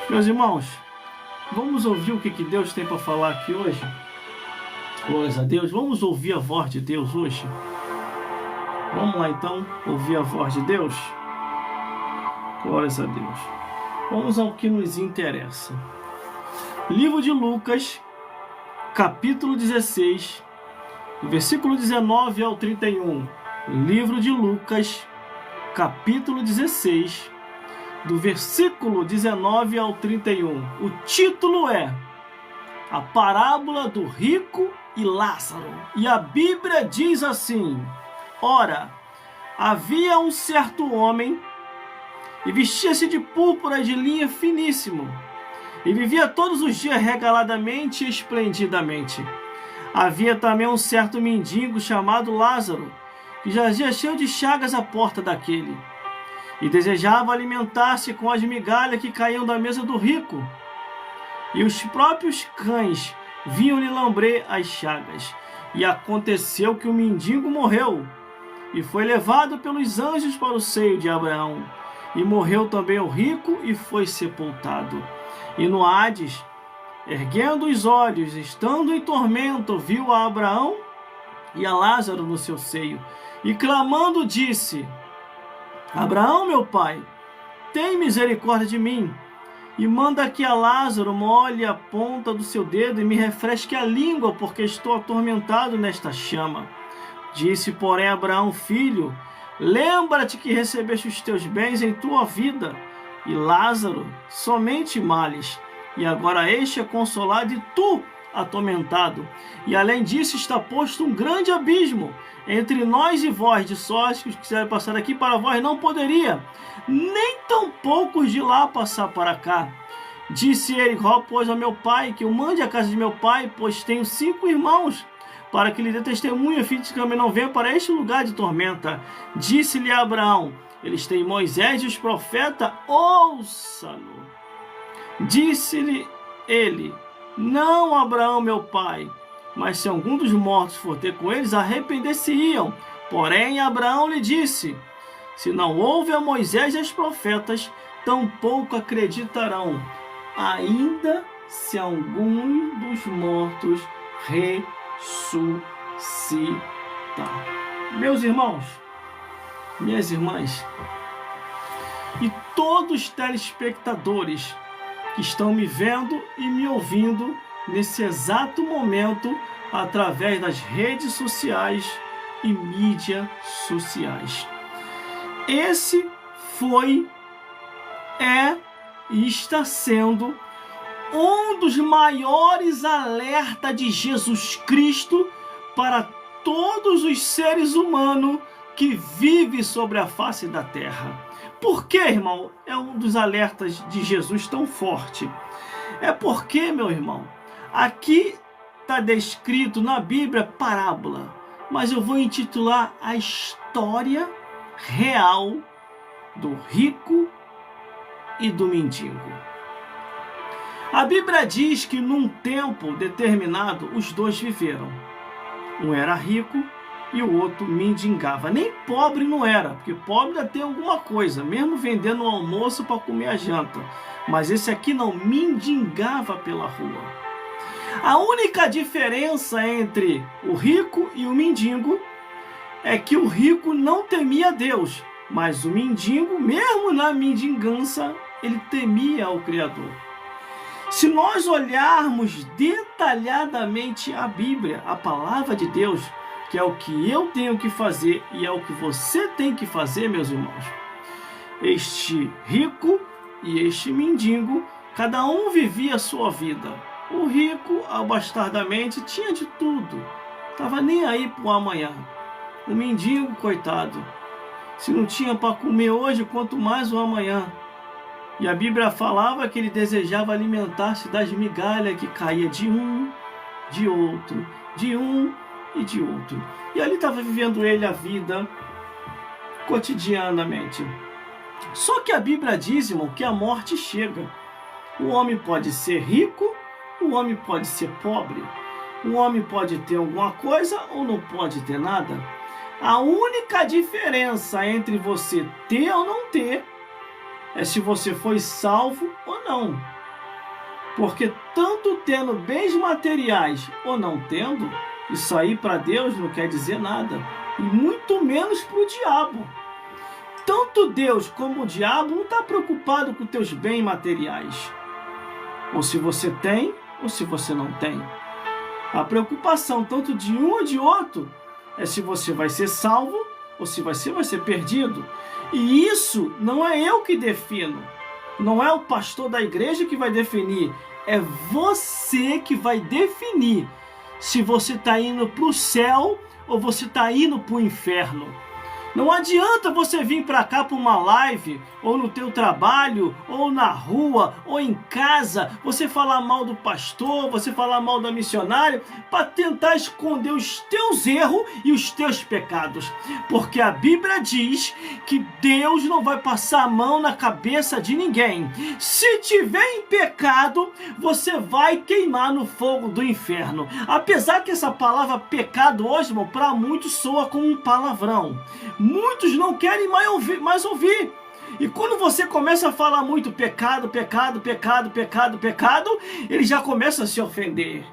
Meus irmãos, vamos ouvir o que Deus tem para falar aqui hoje? Glórias a Deus. Vamos ouvir a voz de Deus hoje? Vamos lá então, ouvir a voz de Deus? Glórias a Deus. Vamos ao que nos interessa. Livro de Lucas, capítulo 16, versículo 19 ao 31. Livro de Lucas, capítulo 16, do versículo 19 ao 31. O título é A Parábola do Rico e Lázaro. E a Bíblia diz assim: Ora, havia um certo homem, e vestia-se de púrpura e de linho finíssimo, e vivia todos os dias regaladamente e esplendidamente. Havia também um certo mendigo chamado Lázaro, que jazia cheio de chagas à porta daquele, e desejava alimentar-se com as migalhas que caíam da mesa do rico. E os próprios cães vinham-lhe lamber as chagas. E aconteceu que o mendigo morreu, e foi levado pelos anjos para o seio de Abraão. E morreu também o rico, e foi sepultado. E no Hades, erguendo os olhos, estando em tormento, viu a Abraão e a Lázaro no seu seio, e clamando disse: Abraão, meu pai, tem misericórdia de mim, e manda que a Lázaro molhe a ponta do seu dedo e me refresque a língua, porque estou atormentado nesta chama. Disse, porém, Abraão: filho, lembra-te que recebeste os teus bens em tua vida, e Lázaro somente males, e agora este é consolado e tu atormentado. E além disso está posto um grande abismo entre nós e vós, de sorte que os que quiserem passar aqui para vós não poderia, nem tampouco os de lá passar para cá. Disse ele: rogo, pois, a meu pai que o mande à casa de meu pai, pois tenho 5 irmãos, para que lhe dê testemunho, a fim de que também não venha para este lugar de tormenta. Disse-lhe Abraão: eles têm Moisés e os profetas, ouça-no. Disse-lhe ele: não, Abraão, meu pai, mas se algum dos mortos for ter com eles, arrepender-se-iam. Porém, Abraão lhe disse: se não houve a Moisés e os profetas, tampouco acreditarão, ainda se algum dos mortos ressuscitar. Meus irmãos, minhas irmãs, e todos os telespectadores que estão me vendo e me ouvindo nesse exato momento através das redes sociais e mídias sociais. Esse foi, é e está sendo um dos maiores alertas de Jesus Cristo para todos os seres humanos que vivem sobre a face da terra. Por que, irmão, é um dos alertas de Jesus tão forte? É porque, meu irmão, aqui está descrito na Bíblia parábola, mas eu vou intitular a história real do rico e do mendigo. A Bíblia diz que num tempo determinado os dois viveram. Um era rico e o outro mendigava. Nem pobre não era, porque pobre ainda tem alguma coisa, mesmo vendendo o almoço para comer a janta. Mas esse aqui não, mendigava pela rua. A única diferença entre o rico e o mendigo é que o rico não temia Deus, mas o mendigo, mesmo na mendigança, ele temia o Criador. Se nós olharmos detalhadamente a Bíblia, a palavra de Deus, que é o que eu tenho que fazer e é o que você tem que fazer, meus irmãos, este rico e este mendigo, cada um vivia a sua vida. O rico, abastardamente, tinha de tudo, estava nem aí para o amanhã. O mendigo, coitado, se não tinha para comer hoje, quanto mais o amanhã. E a Bíblia falava que ele desejava alimentar-se das migalhas que caía de um, de outro, de um e de outro. E ali estava vivendo ele a vida cotidianamente. Só que a Bíblia diz, irmão, que a morte chega. O homem pode ser rico, o homem pode ser pobre. O homem pode ter alguma coisa ou não pode ter nada. A única diferença entre você ter ou não ter é se você foi salvo ou não. Porque tanto tendo bens materiais ou não tendo, isso aí para Deus não quer dizer nada, e muito menos para o diabo. Tanto Deus como o diabo não está preocupado com teus bens materiais, ou se você tem ou se você não tem. A preocupação tanto de um ou de outro é se você vai ser salvo ou se você vai ser perdido. E isso não é eu que defino, não é o pastor da igreja que vai definir, é você que vai definir se você está indo para o céu ou você está indo para o inferno. Não adianta você vir para cá para uma live, ou no teu trabalho, ou na rua, ou em casa, você falar mal do pastor, você falar mal da missionária, para tentar esconder os teus erros e os teus pecados. Porque a Bíblia diz que Deus não vai passar a mão na cabeça de ninguém. Se tiver em pecado, você vai queimar no fogo do inferno. Apesar que essa palavra pecado hoje, irmão, para muitos soa como um palavrão. Muitos não querem mais ouvir. E quando você começa a falar muito pecado, pecado, pecado, pecado, pecado, ele já começa a se ofender.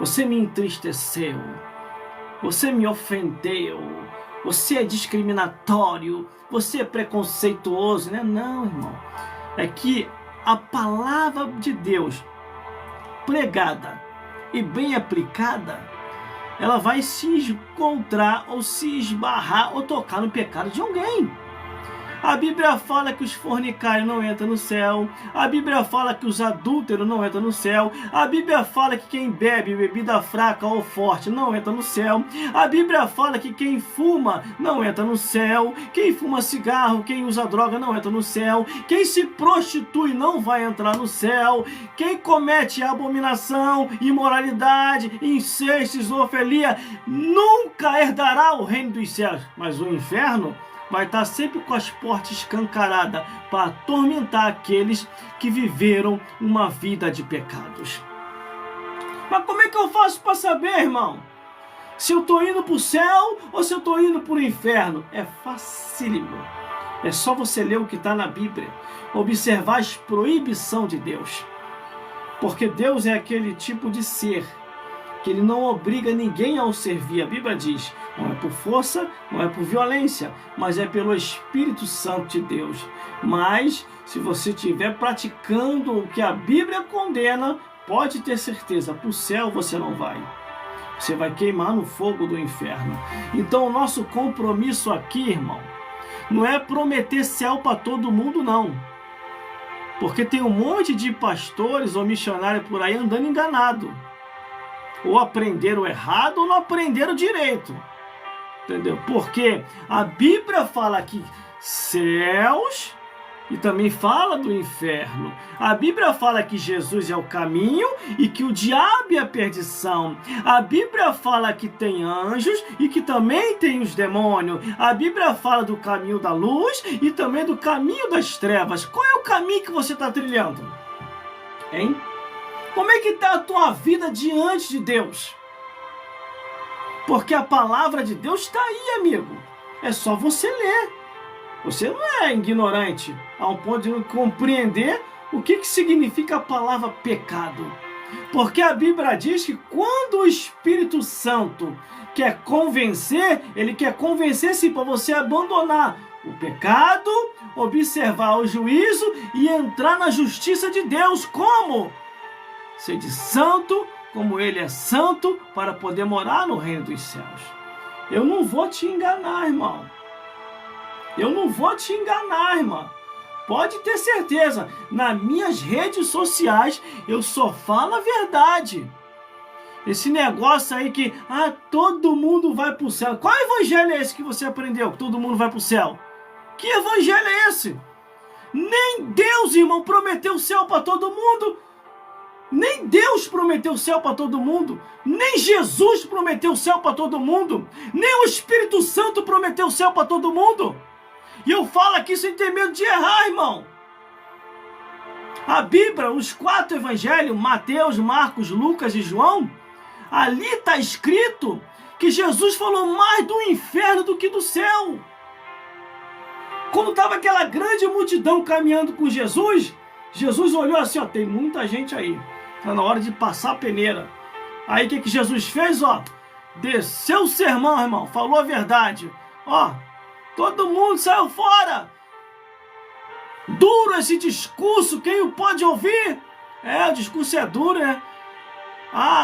Você me entristeceu. Você me ofendeu. Você é discriminatório. Você é preconceituoso, né? Não, irmão. É que a palavra de Deus pregada e bem aplicada, ela vai se encontrar ou se esbarrar ou tocar no pecado de alguém. A Bíblia fala que os fornicários não entram no céu. A Bíblia fala que os adúlteros não entram no céu. A Bíblia fala que quem bebe bebida fraca ou forte não entra no céu. A Bíblia fala que quem fuma não entra no céu. Quem fuma cigarro, quem usa droga não entra no céu. Quem se prostitui não vai entrar no céu. Quem comete abominação, imoralidade, incesto, zoofilia nunca herdará o reino dos céus. Mas o inferno vai estar sempre com as portas escancaradas para atormentar aqueles que viveram uma vida de pecados. Mas como é que eu faço para saber, irmão? Se eu estou indo para o céu ou se eu estou indo para o inferno? É facílimo. É só você ler o que está na Bíblia, observar as proibições de Deus. Porque Deus é aquele tipo de ser que ele não obriga ninguém a o servir. A Bíblia diz, não é por força, não é por violência, mas é pelo Espírito Santo de Deus. Mas, se você estiver praticando o que a Bíblia condena, pode ter certeza, para o céu você não vai. Você vai queimar no fogo do inferno. Então, o nosso compromisso aqui, irmão, não é prometer céu para todo mundo, não. Porque tem um monte de pastores ou missionários por aí andando enganado. Ou aprenderam errado ou não aprenderam direito. Entendeu? Porque a Bíblia fala que céus e também fala do inferno. A Bíblia fala que Jesus é o caminho e que o diabo é a perdição. A Bíblia fala que tem anjos e que também tem os demônios. A Bíblia fala do caminho da luz e também do caminho das trevas. Qual é o caminho que você está trilhando? Hein? Como é que está a tua vida diante de Deus? Porque a palavra de Deus está aí, amigo. É só você ler. Você não é ignorante ao ponto de não compreender o que significa a palavra pecado. Porque a Bíblia diz que quando o Espírito Santo quer convencer, ele quer convencer sim para você abandonar o pecado, observar o juízo e entrar na justiça de Deus. Como? Sede santo, como ele é santo, para poder morar no reino dos céus. Eu não vou te enganar, irmão. Eu não vou te enganar, irmã. Pode ter certeza. Nas minhas redes sociais, eu só falo a verdade. Esse negócio aí que todo mundo vai para o céu. Qual evangelho é esse que você aprendeu? Que todo mundo vai para o céu? Que evangelho é esse? Nem Deus, irmão, prometeu o céu para todo mundo. Nem Deus prometeu o céu para todo mundo. Nem Jesus prometeu o céu para todo mundo. Nem o Espírito Santo prometeu o céu para todo mundo. E eu falo aqui sem ter medo de errar, irmão. A Bíblia, os 4 evangelhos, Mateus, Marcos, Lucas e João, ali está escrito que Jesus falou mais do inferno do que do céu. Quando estava aquela grande multidão caminhando com Jesus, Jesus olhou assim, ó, tem muita gente aí. Tá na hora de passar a peneira. Aí o que Jesus fez, ó? Desceu o sermão, irmão. Falou a verdade. Ó, todo mundo saiu fora. Duro esse discurso, quem o pode ouvir? O discurso é duro, né?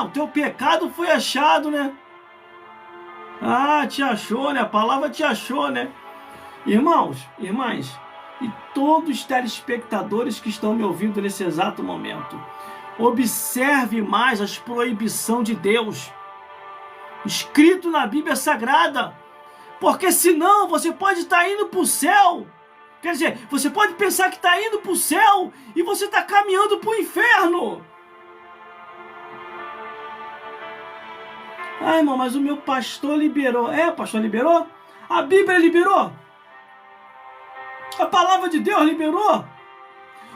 O teu pecado foi achado, né? Te achou, né? A palavra te achou, né? Irmãos, irmãs, e todos os telespectadores que estão me ouvindo nesse exato momento, observe mais as proibições de Deus, escrito na Bíblia Sagrada, porque senão você pode estar indo para o céu. Quer dizer, você pode pensar que está indo para o céu e você está caminhando para o inferno. Irmão, mas o meu pastor liberou. O pastor liberou? A Bíblia liberou? A palavra de Deus liberou?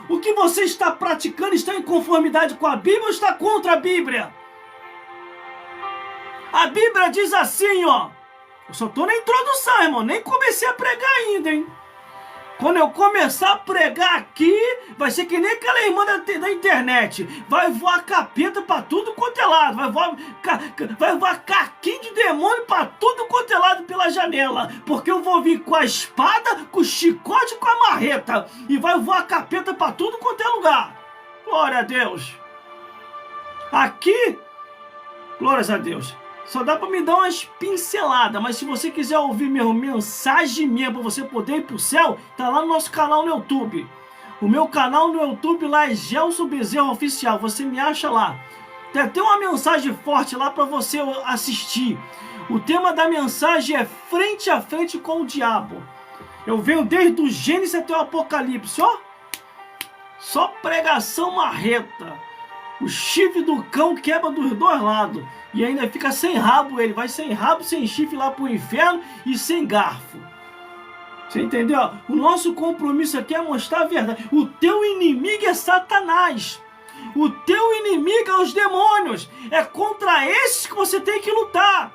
O que você está praticando está em conformidade com a Bíblia ou está contra a Bíblia? A Bíblia diz assim, ó. Eu só estou na introdução, irmão. Nem comecei a pregar ainda, hein? Quando eu começar a pregar aqui, vai ser que nem aquela irmã da internet. Vai voar capeta pra tudo quanto é lado. Vai voar caquinho de demônio pra tudo quanto é lado pela janela. Porque eu vou vir com a espada, com o chicote e com a marreta. E vai voar capeta pra tudo quanto é lugar. Glória a Deus. Aqui, glórias a Deus. Só dá para me dar umas pinceladas, mas se você quiser ouvir minha mensagem minha para você poder ir pro céu, tá lá no nosso canal no YouTube. O meu canal no YouTube lá é Gelson Bezerra Oficial, você me acha lá. Tem até uma mensagem forte lá para você assistir. O tema da mensagem é frente a frente com o diabo. Eu venho desde o Gênesis até o Apocalipse, ó. Só pregação marreta. O chifre do cão quebra dos dois lados. E ainda fica sem rabo ele. Vai sem rabo, sem chifre lá pro inferno e sem garfo. Você entendeu? O nosso compromisso aqui é mostrar a verdade. O teu inimigo é Satanás. O teu inimigo é os demônios. É contra esses que você tem que lutar.